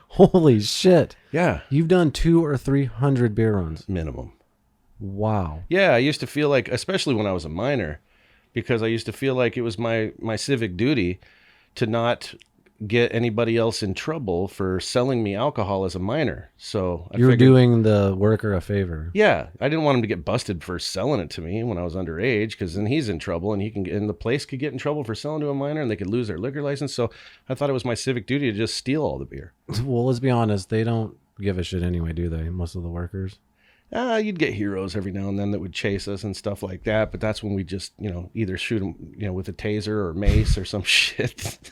Holy shit. Yeah. You've done 200 or 300 beer runs. Minimum. Wow. Yeah, I used to feel like, especially when I was a minor, because I used to feel like it was my civic duty to not get anybody else in trouble for selling me alcohol as a minor. So you were doing the worker a favor. Yeah, I didn't want him to get busted for selling it to me when I was underage, because then he's in trouble, and the place could get in trouble for selling to a minor, and they could lose their liquor license. So I thought it was my civic duty to just steal all the beer. Well, let's be honest, they don't give a shit anyway, do they? Most of the workers. You'd get heroes every now and then that would chase us and stuff like that, but that's when we just, either shoot them, with a taser or mace or some shit.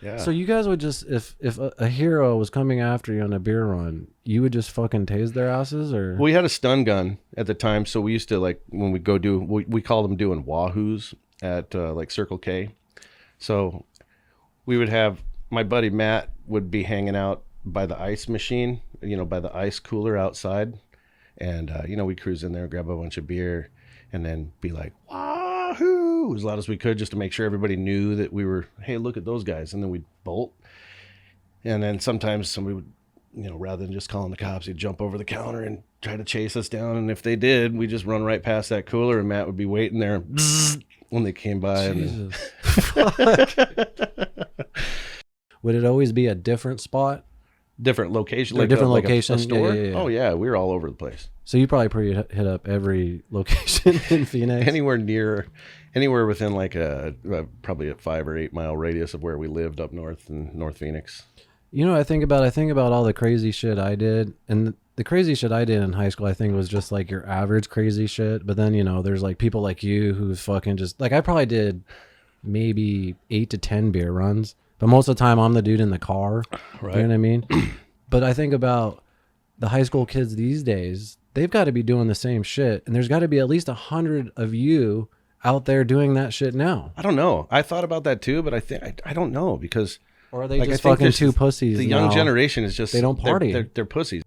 Yeah. So you guys would just, if a hero was coming after you on a beer run, you would just fucking tase their asses, or? We had a stun gun at the time, so we used to, like, when we go we call them doing wahoos at like Circle K. So we would have, my buddy Matt would be hanging out by the ice machine, by the ice cooler outside, and we'd cruise in there, grab a bunch of beer, and then be like, wahoo, as loud as we could, just to make sure everybody knew that we were, hey, look at those guys. And then we'd bolt. And then sometimes somebody would, rather than just calling the cops, he'd jump over the counter and try to chase us down. And if they did, we'd just run right past that cooler, and Matt would be waiting there when they came by. Jesus. Would it always be a different spot? Different location, like different location, a store. Yeah. Oh yeah, we were all over the place. So you probably hit up every location in Phoenix. Anywhere within like probably a 5 or 8 mile radius of where we lived up north in North Phoenix. I think about all the crazy shit I did, and the crazy shit I did in high school, I think, was just like your average crazy shit. But then there's like people like you who fucking just like, I probably did maybe 8 to 10 beer runs. But most of the time, I'm the dude in the car. Right. You know what I mean? But I think about the high school kids these days. They've got to be doing the same shit. And there's got to be at least 100 of you out there doing that shit now. I don't know. I thought about that too, but I don't know, because... Or are they just fucking two pussies The now? young generation is just... They don't party. They're pussies.